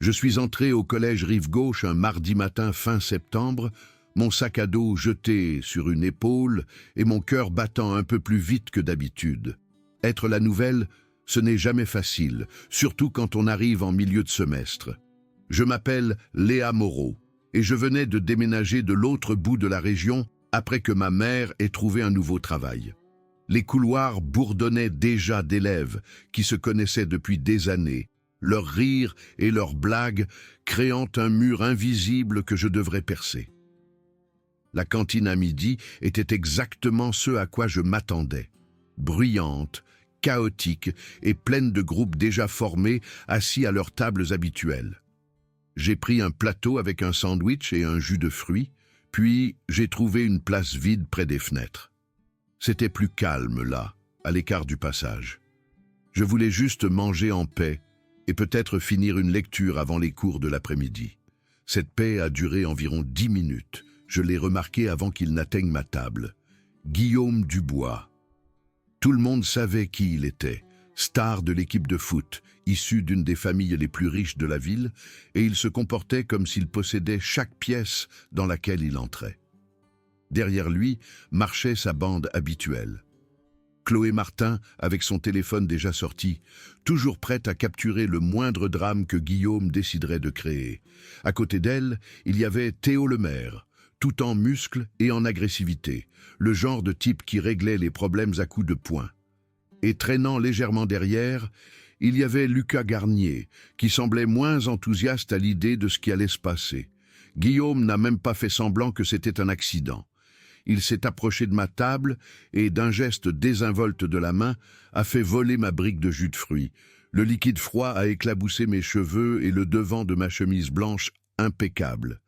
Je suis entré au collège Rive-Gauche un mardi matin fin septembre, mon sac à dos jeté sur une épaule et mon cœur battant un peu plus vite que d'habitude. Être la nouvelle, ce n'est jamais facile, surtout quand on arrive en milieu de semestre. Je m'appelle Léa Moreau et je venais de déménager de l'autre bout de la région après que ma mère ait trouvé un nouveau travail. Les couloirs bourdonnaient déjà d'élèves qui se connaissaient depuis des années, leurs rires et leurs blagues créant un mur invisible que je devrais percer. La cantine à midi était exactement ce à quoi je m'attendais. Bruyante, chaotique et pleine de groupes déjà formés assis à leurs tables habituelles. J'ai pris un plateau avec un sandwich et un jus de fruits, puis j'ai trouvé une place vide près des fenêtres. C'était plus calme là, à l'écart du passage. Je voulais juste manger en paix et peut-être finir une lecture avant les cours de l'après-midi. Cette paix a duré environ 10 minutes. Je l'ai remarqué avant qu'il n'atteigne ma table. Guillaume Dubois. Tout le monde savait qui il était, star de l'équipe de foot, issu d'une des familles les plus riches de la ville, et il se comportait comme s'il possédait chaque pièce dans laquelle il entrait. Derrière lui marchait sa bande habituelle. Chloé Martin, avec son téléphone déjà sorti, toujours prête à capturer le moindre drame que Guillaume déciderait de créer. À côté d'elle, il y avait Théo Lemaire, tout en muscles et en agressivité, le genre de type qui réglait les problèmes à coups de poing. Et traînant légèrement derrière, il y avait Lucas Garnier, qui semblait moins enthousiaste à l'idée de ce qui allait se passer. Guillaume n'a même pas fait semblant que c'était un accident. Il s'est approché de ma table et, d'un geste désinvolte de la main, a fait voler ma brique de jus de fruits. Le liquide froid a éclaboussé mes cheveux et le devant de ma chemise blanche impeccable.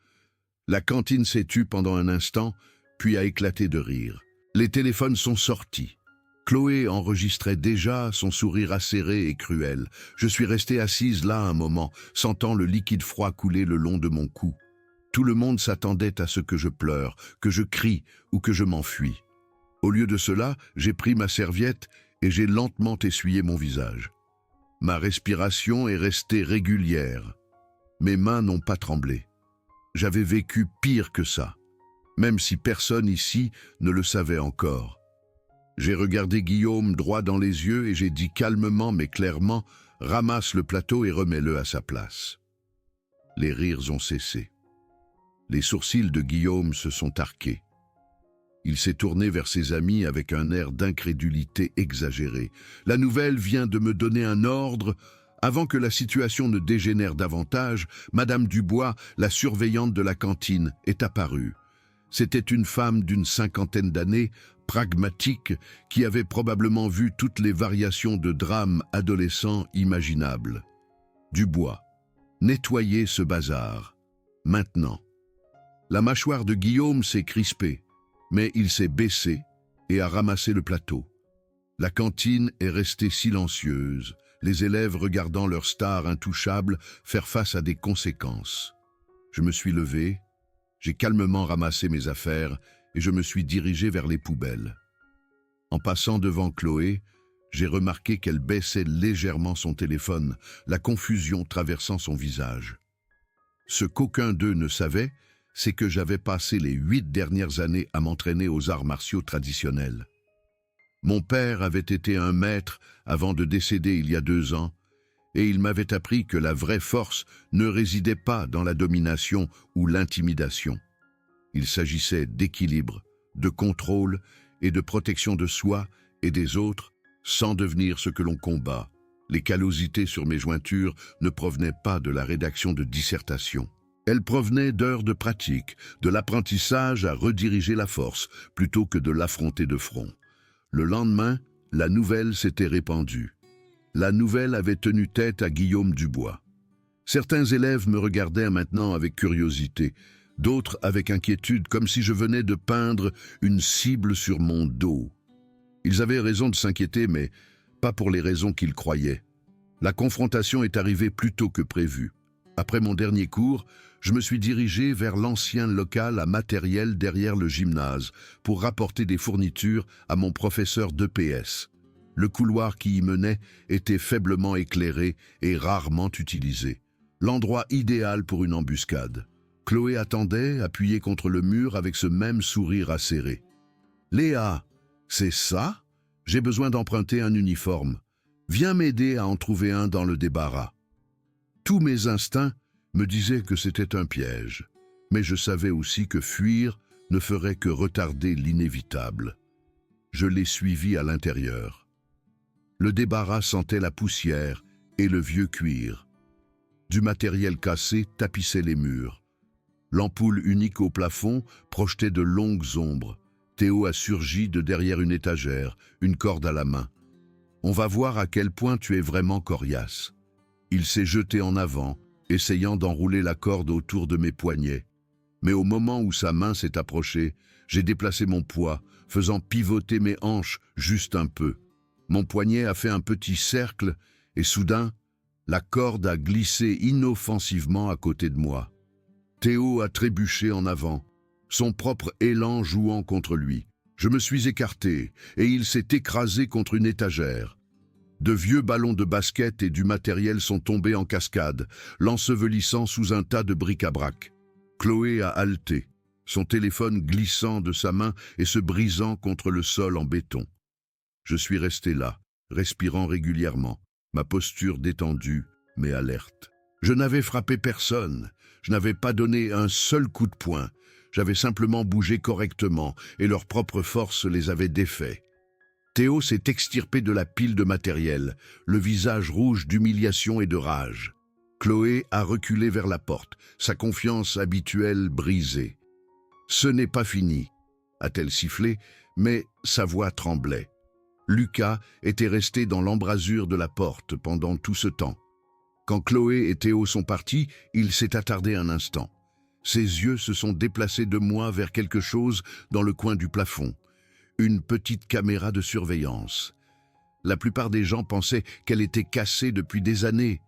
La cantine s'est tue pendant un instant, puis a éclaté de rire. Les téléphones sont sortis. Chloé enregistrait déjà, son sourire acéré et cruel. Je suis restée assise là un moment, sentant le liquide froid couler le long de mon cou. Tout le monde s'attendait à ce que je pleure, que je crie ou que je m'enfuis. Au lieu de cela, j'ai pris ma serviette et j'ai lentement essuyé mon visage. Ma respiration est restée régulière. Mes mains n'ont pas tremblé. J'avais vécu pire que ça, même si personne ici ne le savait encore. J'ai regardé Guillaume droit dans les yeux et j'ai dit calmement mais clairement « Ramasse le plateau et remets-le à sa place ». Les rires ont cessé. Les sourcils de Guillaume se sont arqués. Il s'est tourné vers ses amis avec un air d'incrédulité exagéré. La nouvelle vient de me donner un ordre. Avant que la situation ne dégénère davantage, Madame Dubois, la surveillante de la cantine, est apparue. C'était une femme d'une 50aine d'années, pragmatique, qui avait probablement vu toutes les variations de drames adolescents imaginables. Dubois, nettoyez ce bazar. Maintenant. La mâchoire de Guillaume s'est crispée, mais il s'est baissé et a ramassé le plateau. La cantine est restée silencieuse, les élèves regardant leur star intouchable faire face à des conséquences. Je me suis levé, j'ai calmement ramassé mes affaires et je me suis dirigé vers les poubelles. En passant devant Chloé, j'ai remarqué qu'elle baissait légèrement son téléphone, la confusion traversant son visage. Ce qu'aucun d'eux ne savait, c'est que j'avais passé les 8 dernières années à m'entraîner aux arts martiaux traditionnels. Mon père avait été un maître avant de décéder il y a 2 ans, et il m'avait appris que la vraie force ne résidait pas dans la domination ou l'intimidation. Il s'agissait d'équilibre, de contrôle et de protection de soi et des autres sans devenir ce que l'on combat. Les callosités sur mes jointures ne provenaient pas de la rédaction de dissertations. Elles provenaient d'heures de pratique, de l'apprentissage à rediriger la force, plutôt que de l'affronter de front. Le lendemain, la nouvelle s'était répandue. La nouvelle avait tenu tête à Guillaume Dubois. Certains élèves me regardaient maintenant avec curiosité, d'autres avec inquiétude, comme si je venais de peindre une cible sur mon dos. Ils avaient raison de s'inquiéter, mais pas pour les raisons qu'ils croyaient. La confrontation est arrivée plus tôt que prévu. Après mon dernier cours, je me suis dirigé vers l'ancien local à matériel derrière le gymnase pour rapporter des fournitures à mon professeur d'EPS. Le couloir qui y menait était faiblement éclairé et rarement utilisé. L'endroit idéal pour une embuscade. Chloé attendait, appuyée contre le mur avec ce même sourire acéré. « Léa, c'est ça? J'ai besoin d'emprunter un uniforme. Viens m'aider à en trouver un dans le débarras. » Tous mes instincts me disaient que c'était un piège, mais je savais aussi que fuir ne ferait que retarder l'inévitable. Je l'ai suivi à l'intérieur. Le débarras sentait la poussière et le vieux cuir. Du matériel cassé tapissait les murs. L'ampoule unique au plafond projetait de longues ombres. Théo a surgi de derrière une étagère, une corde à la main. « On va voir à quel point tu es vraiment coriace. » Il s'est jeté en avant, essayant d'enrouler la corde autour de mes poignets. Mais au moment où sa main s'est approchée, j'ai déplacé mon poids, faisant pivoter mes hanches juste un peu. Mon poignet a fait un petit cercle et soudain, la corde a glissé inoffensivement à côté de moi. Théo a trébuché en avant, son propre élan jouant contre lui. Je me suis écarté et il s'est écrasé contre une étagère. De vieux ballons de basket et du matériel sont tombés en cascade, l'ensevelissant sous un tas de bric-à-brac. Chloé a haleté, son téléphone glissant de sa main et se brisant contre le sol en béton. Je suis resté là, respirant régulièrement, ma posture détendue mais alerte. Je n'avais frappé personne, je n'avais pas donné un seul coup de poing, j'avais simplement bougé correctement et leur propre force les avait défaits. Théo s'est extirpé de la pile de matériel, le visage rouge d'humiliation et de rage. Chloé a reculé vers la porte, sa confiance habituelle brisée. « Ce n'est pas fini », a-t-elle sifflé, mais sa voix tremblait. Lucas était resté dans l'embrasure de la porte pendant tout ce temps. Quand Chloé et Théo sont partis, il s'est attardé un instant. Ses yeux se sont déplacés de moi vers quelque chose dans le coin du plafond. Une petite caméra de surveillance. La plupart des gens pensaient qu'elle était cassée depuis des années.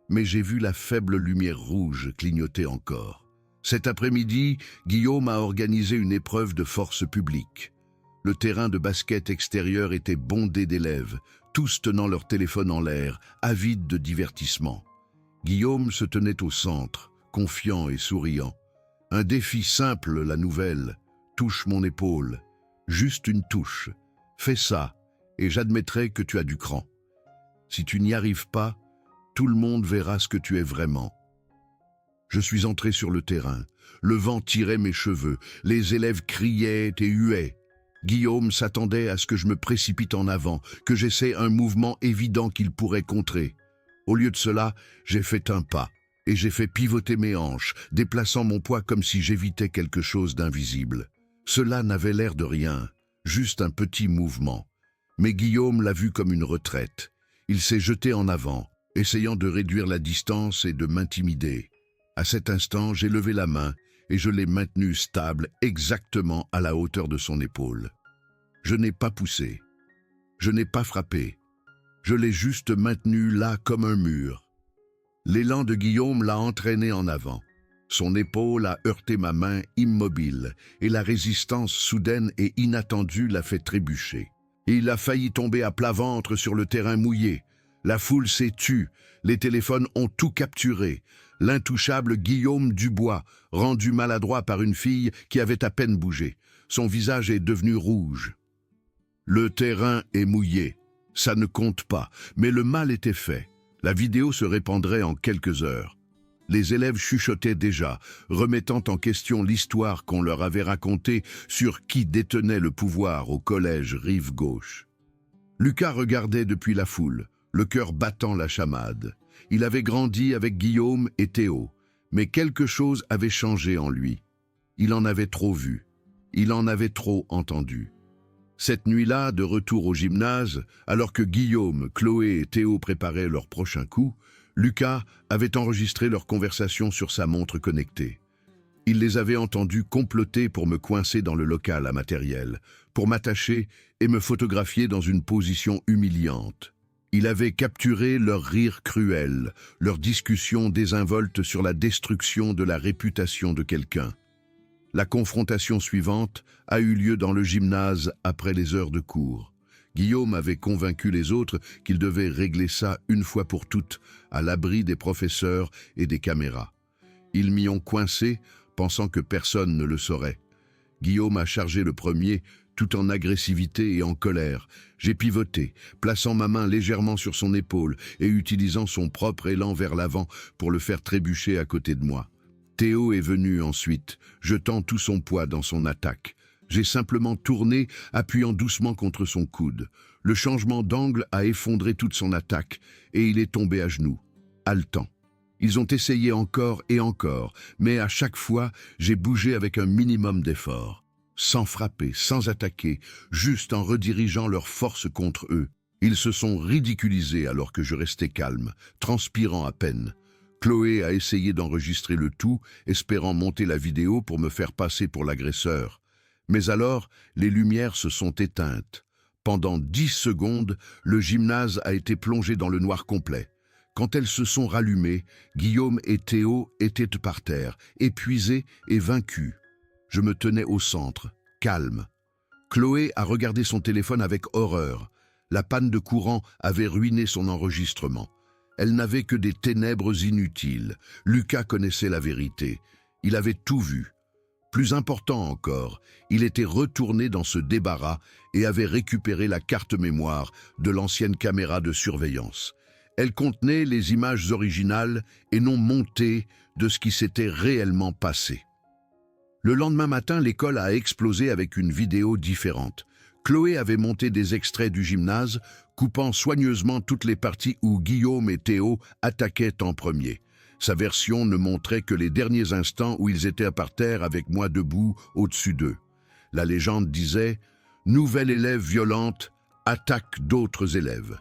Mais j'ai vu la faible lumière rouge clignoter encore. Cet après-midi, Guillaume a organisé une épreuve de force publique. Le terrain de basket extérieur était bondé d'élèves, tous tenant leur téléphone en l'air, avides de divertissement. Guillaume se tenait au centre, confiant et souriant. Un défi simple, la nouvelle. Touche mon épaule. Juste une touche. Fais ça, et j'admettrai que tu as du cran. Si tu n'y arrives pas, tout le monde verra ce que tu es vraiment. Je suis entré sur le terrain. Le vent tirait mes cheveux. Les élèves criaient et huaient. Guillaume s'attendait à ce que je me précipite en avant, que j'essaie un mouvement évident qu'il pourrait contrer. Au lieu de cela, j'ai fait un pas, et j'ai fait pivoter mes hanches, déplaçant mon poids comme si j'évitais quelque chose d'invisible. Cela n'avait l'air de rien, juste un petit mouvement. Mais Guillaume l'a vu comme une retraite. Il s'est jeté en avant, essayant de réduire la distance et de m'intimider. À cet instant, j'ai levé la main, et je l'ai maintenu stable exactement à la hauteur de son épaule. Je n'ai pas poussé. Je n'ai pas frappé. Je l'ai juste maintenu là comme un mur. L'élan de Guillaume l'a entraîné en avant. Son épaule a heurté ma main immobile et la résistance soudaine et inattendue l'a fait trébucher. Il a failli tomber à plat ventre sur le terrain mouillé. La foule s'est tue, les téléphones ont tout capturé. L'intouchable Guillaume Dubois, rendu maladroit par une fille qui avait à peine bougé. Son visage est devenu rouge. Le terrain est mouillé. Ça ne compte pas, mais le mal était fait. La vidéo se répandrait en quelques heures. Les élèves chuchotaient déjà, remettant en question l'histoire qu'on leur avait racontée sur qui détenait le pouvoir au collège Rive-Gauche. Lucas regardait depuis la foule, le cœur battant la chamade. Il avait grandi avec Guillaume et Théo, mais quelque chose avait changé en lui. Il en avait trop vu, il en avait trop entendu. Cette nuit-là, de retour au gymnase, alors que Guillaume, Chloé et Théo préparaient leur prochain coup, Lucas avait enregistré leur conversation sur sa montre connectée. Il les avait entendus comploter pour me coincer dans le local à matériel, pour m'attacher et me photographier dans une position humiliante. Il avait capturé leur rire cruel, leur discussion désinvolte sur la destruction de la réputation de quelqu'un. La confrontation suivante a eu lieu dans le gymnase après les heures de cours. Guillaume avait convaincu les autres qu'ils devaient régler ça une fois pour toutes, à l'abri des professeurs et des caméras. Ils m'y ont coincé, pensant que personne ne le saurait. Guillaume a chargé le premier, tout en agressivité et en colère. J'ai pivoté, plaçant ma main légèrement sur son épaule et utilisant son propre élan vers l'avant pour le faire trébucher à côté de moi. Théo est venu ensuite, jetant tout son poids dans son attaque. J'ai simplement tourné, appuyant doucement contre son coude. Le changement d'angle a effondré toute son attaque et il est tombé à genoux, haletant. Ils ont essayé encore et encore, mais à chaque fois, j'ai bougé avec un minimum d'effort. Sans frapper, sans attaquer, juste en redirigeant leurs forces contre eux. Ils se sont ridiculisés alors que je restais calme, transpirant à peine. Chloé a essayé d'enregistrer le tout, espérant monter la vidéo pour me faire passer pour l'agresseur. Mais alors, les lumières se sont éteintes. Pendant 10 secondes, le gymnase a été plongé dans le noir complet. Quand elles se sont rallumées, Guillaume et Théo étaient par terre, épuisés et vaincus. Je me tenais au centre, calme. Chloé a regardé son téléphone avec horreur. La panne de courant avait ruiné son enregistrement. Elle n'avait que des ténèbres inutiles. Lucas connaissait la vérité. Il avait tout vu. Plus important encore, il était retourné dans ce débarras et avait récupéré la carte mémoire de l'ancienne caméra de surveillance. Elle contenait les images originales et non montées de ce qui s'était réellement passé. Le lendemain matin, l'école a explosé avec une vidéo différente. Chloé avait monté des extraits du gymnase, coupant soigneusement toutes les parties où Guillaume et Théo attaquaient en premier. Sa version ne montrait que les derniers instants où ils étaient par terre avec moi debout au-dessus d'eux. La légende disait « Nouvelle élève violente attaque d'autres élèves ».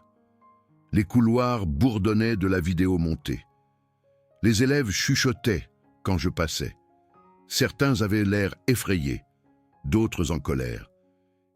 Les couloirs bourdonnaient de la vidéo montée. Les élèves chuchotaient quand je passais. Certains avaient l'air effrayés, d'autres en colère.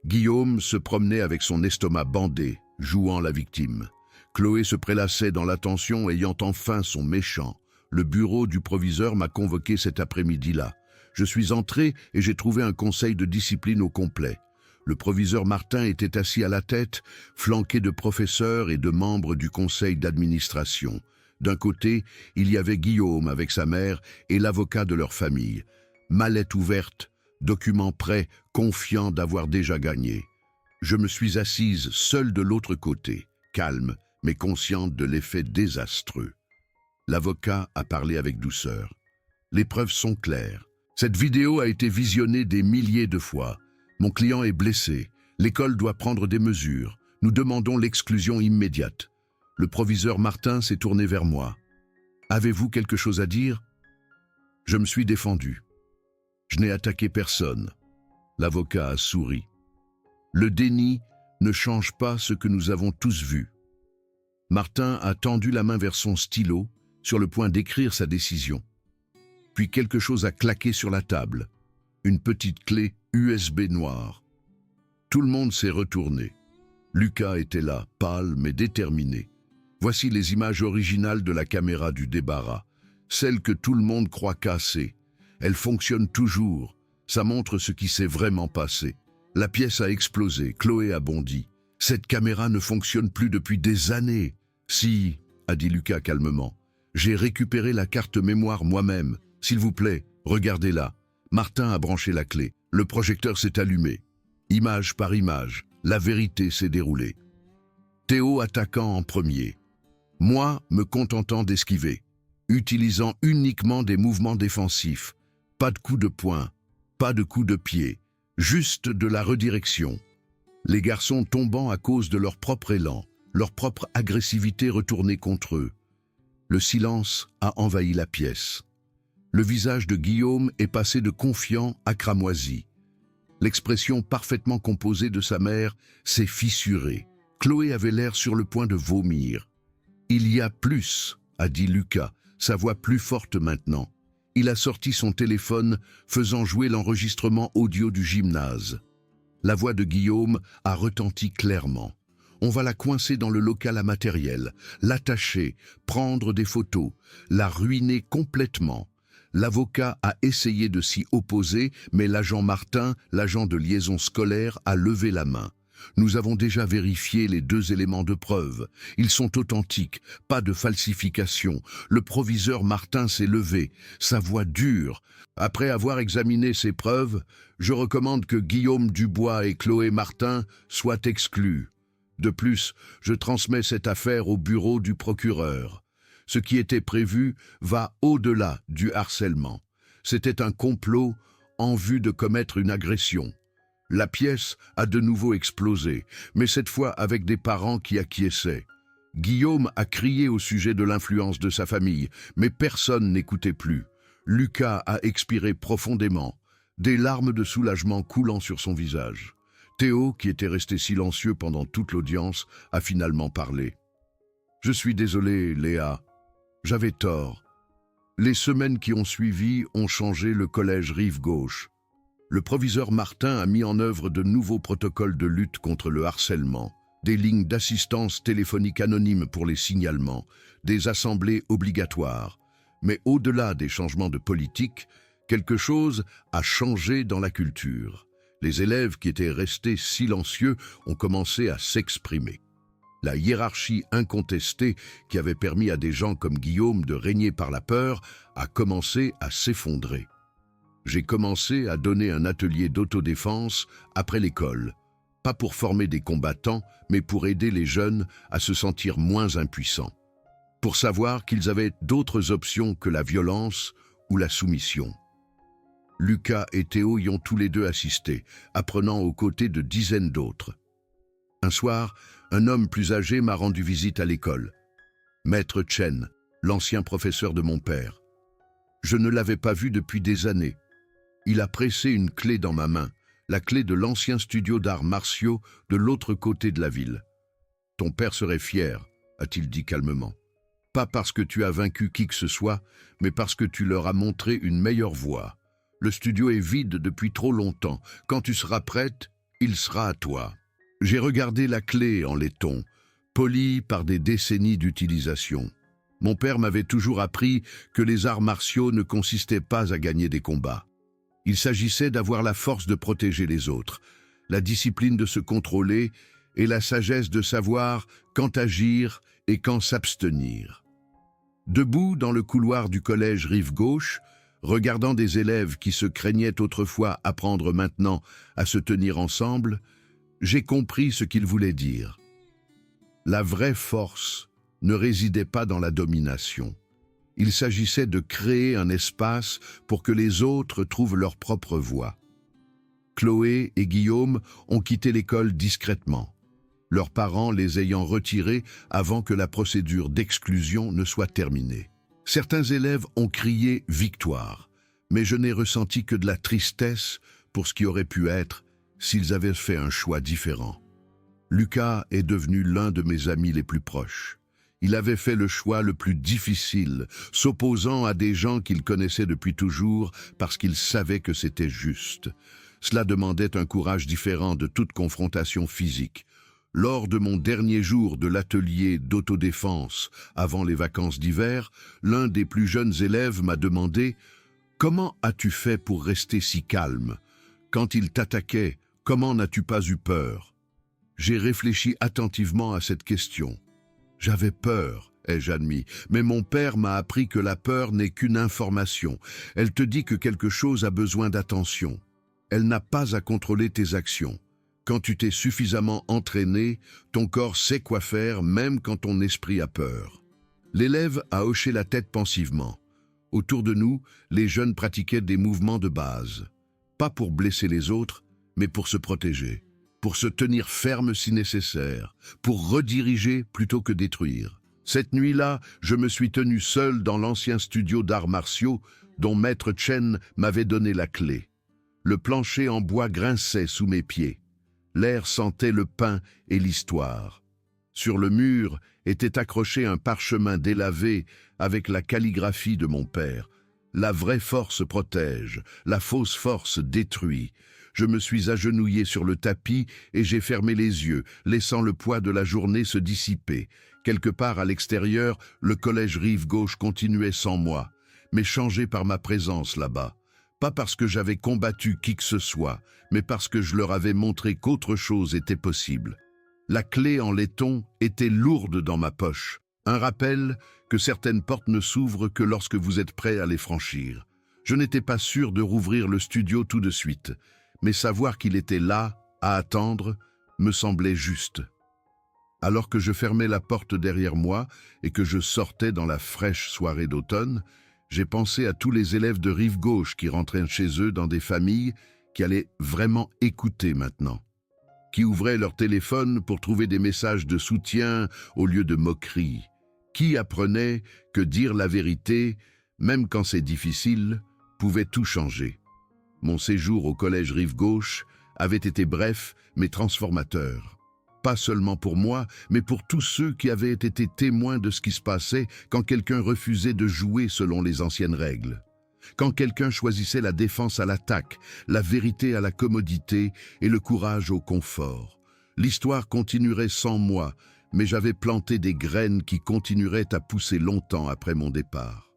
Guillaume se promenait avec son estomac bandé, jouant la victime. Chloé se prélassait dans l'attention, ayant enfin son méchant. Le bureau du proviseur m'a convoqué cet après-midi-là. Je suis entré et j'ai trouvé un conseil de discipline au complet. Le proviseur Martin était assis à la tête, flanqué de professeurs et de membres du conseil d'administration. D'un côté, il y avait Guillaume avec sa mère et l'avocat de leur famille. Mallette ouverte, documents prêts, confiant d'avoir déjà gagné. Je me suis assise seule de l'autre côté, calme, mais consciente de l'effet désastreux. L'avocat a parlé avec douceur. Les preuves sont claires. Cette vidéo a été visionnée des milliers de fois. Mon client est blessé. L'école doit prendre des mesures. Nous demandons l'exclusion immédiate. Le proviseur Martin s'est tourné vers moi. Avez-vous quelque chose à dire? Je me suis défendu. Je n'ai attaqué personne. L'avocat a souri. Le déni ne change pas ce que nous avons tous vu. Martin a tendu la main vers son stylo, sur le point d'écrire sa décision. Puis quelque chose a claqué sur la table. Une petite clé USB noire. Tout le monde s'est retourné. Lucas était là, pâle mais déterminé. Voici les images originales de la caméra du débarras. Celle que tout le monde croit cassée. Elle fonctionne toujours. Ça montre ce qui s'est vraiment passé. La pièce a explosé. Chloé a bondi. Cette caméra ne fonctionne plus depuis des années. Si, a dit Lucas calmement. J'ai récupéré la carte mémoire moi-même. S'il vous plaît, regardez-la. Martin a branché la clé. Le projecteur s'est allumé. Image par image, la vérité s'est déroulée. Théo attaquant en premier. Moi me contentant d'esquiver, utilisant uniquement des mouvements défensifs. Pas de coups de poing, pas de coups de pied, juste de la redirection. Les garçons tombant à cause de leur propre élan, leur propre agressivité retournée contre eux. Le silence a envahi la pièce. Le visage de Guillaume est passé de confiant à cramoisi. L'expression parfaitement composée de sa mère s'est fissurée. Chloé avait l'air sur le point de vomir. « Il y a plus », a dit Lucas, sa voix plus forte maintenant. Il a sorti son téléphone, faisant jouer l'enregistrement audio du gymnase. La voix de Guillaume a retenti clairement. On va la coincer dans le local à matériel, l'attacher, prendre des photos, la ruiner complètement. L'avocat a essayé de s'y opposer, mais l'agent Martin, l'agent de liaison scolaire, a levé la main. Nous avons déjà vérifié les 2 éléments de preuve. Ils sont authentiques, pas de falsification. Le proviseur Martin s'est levé, sa voix dure. Après avoir examiné ces preuves, je recommande que Guillaume Dubois et Chloé Martin soient exclus. De plus, je transmets cette affaire au bureau du procureur. Ce qui était prévu va au-delà du harcèlement. C'était un complot en vue de commettre une agression. La pièce a de nouveau explosé, mais cette fois avec des parents qui acquiesçaient. Guillaume a crié au sujet de l'influence de sa famille, mais personne n'écoutait plus. Lucas a expiré profondément, des larmes de soulagement coulant sur son visage. Théo, qui était resté silencieux pendant toute l'audience, a finalement parlé. « Je suis désolé, Léa. J'avais tort. Les semaines qui ont suivi ont changé le collège Rive-Gauche. Le proviseur Martin a mis en œuvre de nouveaux protocoles de lutte contre le harcèlement, des lignes d'assistance téléphonique anonyme pour les signalements, des assemblées obligatoires. Mais au-delà des changements de politique, quelque chose a changé dans la culture. Les élèves qui étaient restés silencieux ont commencé à s'exprimer. La hiérarchie incontestée qui avait permis à des gens comme Guillaume de régner par la peur a commencé à s'effondrer. J'ai commencé à donner un atelier d'autodéfense après l'école, pas pour former des combattants, mais pour aider les jeunes à se sentir moins impuissants, pour savoir qu'ils avaient d'autres options que la violence ou la soumission. Lucas et Théo y ont tous les 2 assisté, apprenant aux côtés de dizaines d'autres. Un soir, un homme plus âgé m'a rendu visite à l'école. Maître Chen, l'ancien professeur de mon père. Je ne l'avais pas vu depuis des années. Il a pressé une clé dans ma main, la clé de l'ancien studio d'arts martiaux de l'autre côté de la ville. « Ton père serait fier », a-t-il dit calmement. « Pas parce que tu as vaincu qui que ce soit, mais parce que tu leur as montré une meilleure voie. Le studio est vide depuis trop longtemps. Quand tu seras prête, il sera à toi. » J'ai regardé la clé en laiton, polie par des décennies d'utilisation. Mon père m'avait toujours appris que les arts martiaux ne consistaient pas à gagner des combats. Il s'agissait d'avoir la force de protéger les autres, la discipline de se contrôler et la sagesse de savoir quand agir et quand s'abstenir. Debout dans le couloir du collège Rive-Gauche, regardant des élèves qui se craignaient autrefois apprendre maintenant à se tenir ensemble, j'ai compris ce qu'il voulait dire. La vraie force ne résidait pas dans la domination. Il s'agissait de créer un espace pour que les autres trouvent leur propre voie. Chloé et Guillaume ont quitté l'école discrètement, leurs parents les ayant retirés avant que la procédure d'exclusion ne soit terminée. Certains élèves ont crié « victoire », mais je n'ai ressenti que de la tristesse pour ce qui aurait pu être s'ils avaient fait un choix différent. Lucas est devenu l'un de mes amis les plus proches. Il avait fait le choix le plus difficile, s'opposant à des gens qu'il connaissait depuis toujours parce qu'il savait que c'était juste. Cela demandait un courage différent de toute confrontation physique. Lors de mon dernier jour de l'atelier d'autodéfense avant les vacances d'hiver, l'un des plus jeunes élèves m'a demandé « Comment as-tu fait pour rester si calme? Quand il t'attaquait, comment n'as-tu pas eu peur ?» J'ai réfléchi attentivement à cette question. J'avais peur, ai-je admis, mais mon père m'a appris que la peur n'est qu'une information. Elle te dit que quelque chose a besoin d'attention. Elle n'a pas à contrôler tes actions. Quand tu t'es suffisamment entraîné, ton corps sait quoi faire même quand ton esprit a peur. L'élève a hoché la tête pensivement. Autour de nous, les jeunes pratiquaient des mouvements de base. Pas pour blesser les autres, mais pour se protéger. Pour se tenir ferme si nécessaire, pour rediriger plutôt que détruire. Cette nuit-là, je me suis tenu seul dans l'ancien studio d'arts martiaux dont Maître Chen m'avait donné la clé. Le plancher en bois grinçait sous mes pieds. L'air sentait le pain et l'histoire. Sur le mur était accroché un parchemin délavé avec la calligraphie de mon père. La vraie force protège, la fausse force détruit. Je me suis agenouillé sur le tapis et j'ai fermé les yeux, laissant le poids de la journée se dissiper. Quelque part à l'extérieur, le collège Rive-Gauche continuait sans moi, mais changé par ma présence là-bas. Pas parce que j'avais combattu qui que ce soit, mais parce que je leur avais montré qu'autre chose était possible. La clé en laiton était lourde dans ma poche. Un rappel que certaines portes ne s'ouvrent que lorsque vous êtes prêt à les franchir. Je n'étais pas sûr de rouvrir le studio tout de suite, mais savoir qu'il était là, à attendre, me semblait juste. Alors que je fermais la porte derrière moi et que je sortais dans la fraîche soirée d'automne, j'ai pensé à tous les élèves de Rive Gauche qui rentraient chez eux dans des familles qui allaient vraiment écouter maintenant, qui ouvraient leur téléphone pour trouver des messages de soutien au lieu de moquerie, qui apprenaient que dire la vérité, même quand c'est difficile, pouvait tout changer. Mon séjour au collège Rive Gauche avait été bref mais transformateur. Pas seulement pour moi, mais pour tous ceux qui avaient été témoins de ce qui se passait quand quelqu'un refusait de jouer selon les anciennes règles. Quand quelqu'un choisissait la défense à l'attaque, la vérité à la commodité et le courage au confort. L'histoire continuerait sans moi, mais j'avais planté des graines qui continueraient à pousser longtemps après mon départ.